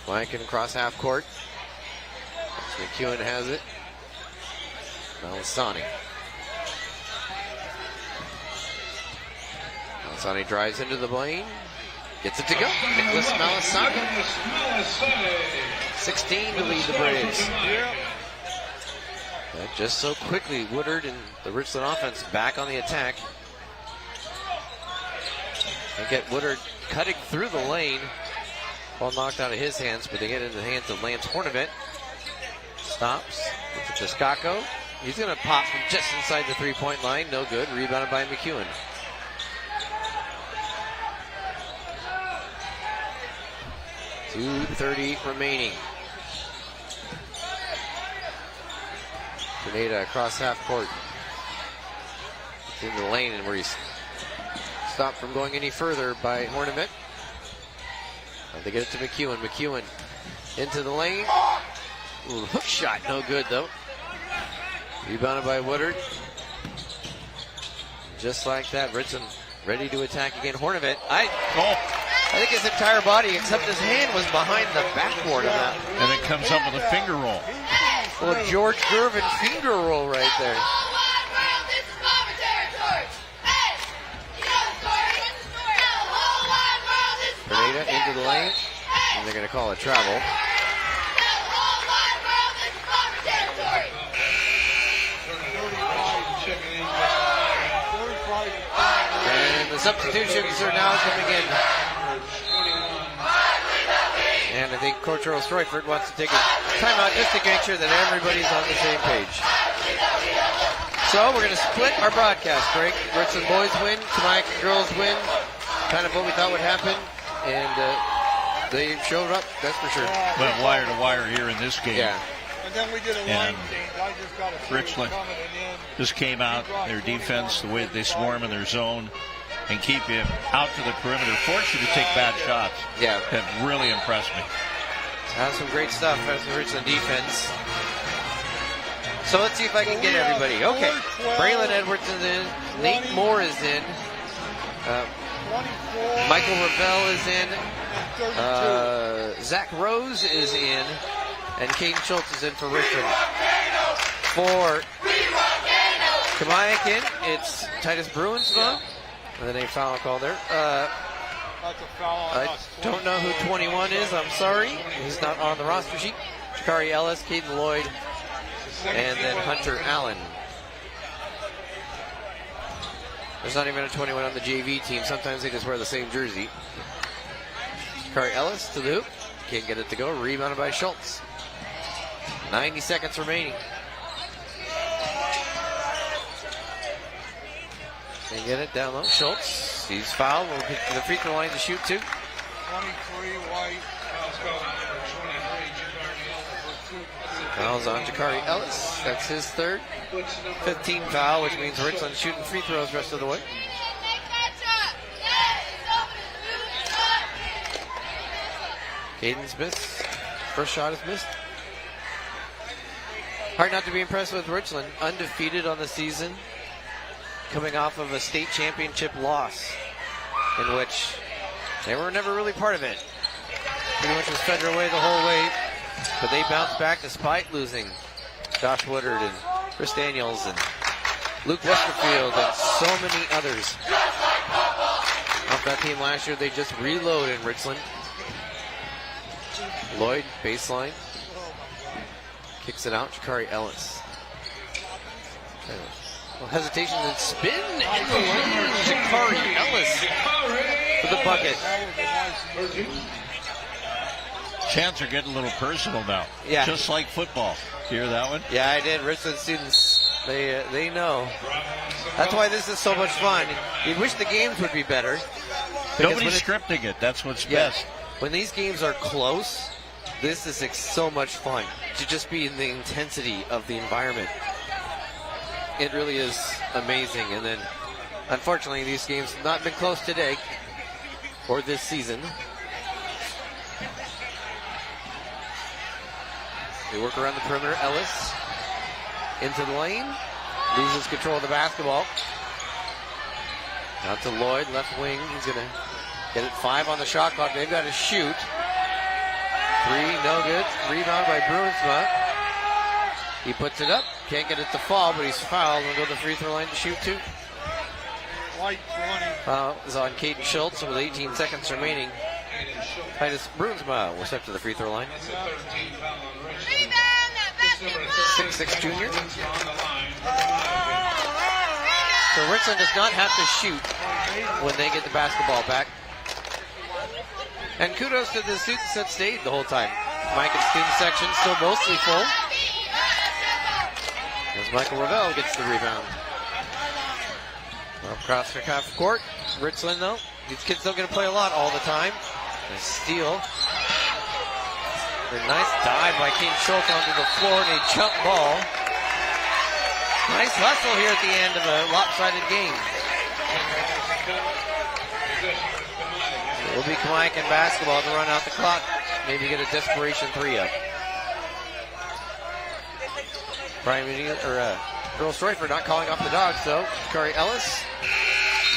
Kamiakin across half court. McEwen has it. Malasani. Malasani drives into the lane. Gets it to go. Nicholas Malasani. 16 to lead the Braves. Just so quickly, Woodard and the Richland offense back on the attack. They get Woodard cutting through the lane. Ball knocked out of his hands, but they get it into the hands of Lance Hornivent. Stops. It's to Skako. He's going to pop from just inside the three-point line. No good. Rebounded by McEwen. .230 remaining. Grenada across half court. It's in the lane and where he's stopped from going any further by Hornivent. They get it to McEwen. McEwen into the lane. Ooh, hook shot, no good though. Rebounded by Woodard. Just like that, Richland ready to attack again. Hornivent, I think his entire body except his hand was behind the backboard of that. And it comes up with a finger roll. Well, George Gervin finger roll right there. Grenada into the lane, and they're going to call it travel. And the substitutions are now coming in. And I think Coach Earl Stroyford wants to take a timeout just to make sure that everybody's on the same page. So we're going to split our broadcast break. Richland boys win, Kamiakin girls win. Kind of what we thought would happen. And they showed up, that's for sure. Went wire to wire here in this game. Yeah. And then we did a line And change. I just got a Richland just came out, their defense, the way they swarm in their zone and keep him out to the perimeter, force you to take bad shots. Yeah. That really impressed me. That's some great stuff as the Richland defense. So let's see if I can get everybody. Okay. Braylon Edwards is in. Nate Moore is in. Michael Ravel is in. Zach Rose is in. And Caden Schultz is in for Richland. For Kamiakin, it's Titus Bruinsma. And then a foul call there. I don't know who 21 is. I'm sorry. He's not on the roster sheet. Jakari Ellis, Caden Lloyd, and then Hunter Allen. There's not even a 21 on the JV team. Sometimes they just wear the same jersey. Jakari Ellis to the hoop. Can't get it to go. Rebounded by Schultz. 90 seconds remaining. Can't get it down low. Schultz. He's fouled. Will get to the free throw line to shoot two. 23 White. Fouls on Jakari Ellis. That's his third. 15 foul, which means Richland shooting free throws the rest of the way. Caden's missed. First shot is missed. Hard not to be impressed with Richland. Undefeated on the season. Coming off of a state championship loss in which they were never really part of it. Pretty much was fed their way the whole way, but they bounced back despite losing Josh Woodard and Chris Daniels and Luke Westerfield and so many others. Off that team last year, they just reloaded in Richland. Lloyd, baseline. Kicks it out, Jakari Ellis. Well, hesitation and spin in the lane. Jakari Ellis for the bucket. Chants are getting a little personal now. Yeah. Just like football. You hear that one? Yeah, I did. Richland students, they know. That's why this is so much fun. You wish the games would be better. Nobody's scripting it. That's what's best. When these games are close, this is so much fun to just be in the intensity of the environment. It really is amazing. And then, unfortunately, these games have not been close today or this season. They work around the perimeter. Ellis into the lane. Loses control of the basketball. Out to Lloyd, left wing. He's going to get it 5 on the shot clock. They've got to shoot. 3, no good. Rebound by Bruinsma. He puts it up. Can't get it to fall, but he's fouled. We'll go to the free throw line to shoot 2. White 20. Foul is on Caden Schultz with 18 seconds remaining. Titus Bruinsma will step to the free throw line. 6'6" junior. So Richland does not have to shoot when they get the basketball back. And kudos to the students that stayed the whole time. Mike and student section still mostly full. As Michael Ravel gets the rebound. Well, across the half court. Richland, though, these kids don't get to play a lot all the time. A steal. A nice dive by King Schultz onto the floor and a jump ball. Nice hustle here at the end of a lopsided game. It will be Kamiakin basketball to run out the clock. Maybe get a desperation 3 up. Brian Earl Stroyford not calling off the dogs, though. Jakari Ellis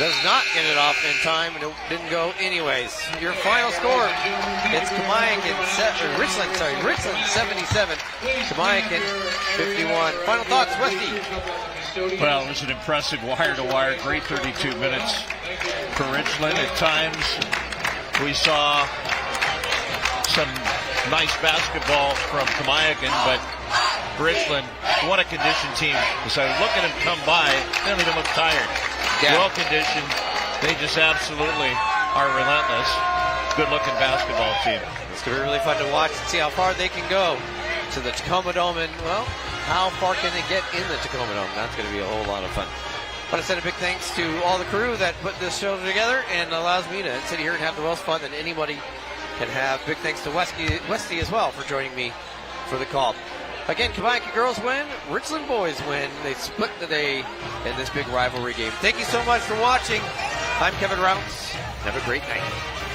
does not get it off in time, and it didn't go anyways. Your final score, it's Richland 77, Kamiakin 51. Final thoughts, Westy? Well, it was an impressive wire-to-wire, great 32 minutes for Richland. At times, we saw some nice basketball from Kamiakin, but Richland, what a conditioned team. As I look at them come by, they don't even look tired. Yeah. Well conditioned. They just absolutely are relentless. Good-looking basketball team. It's going to be really fun to watch and see how far they can go to the Tacoma Dome. And, well, how far can they get in the Tacoma Dome? That's going to be a whole lot of fun. I want to send a big thanks to all the crew that put this show together and allows me to sit here and have the most fun that anybody can have. Big thanks to Westy as well for joining me for the call. Again, Kamiakin girls win, Richland boys win. They split the day in this big rivalry game. Thank you so much for watching. I'm Kevin Rounce. Have a great night.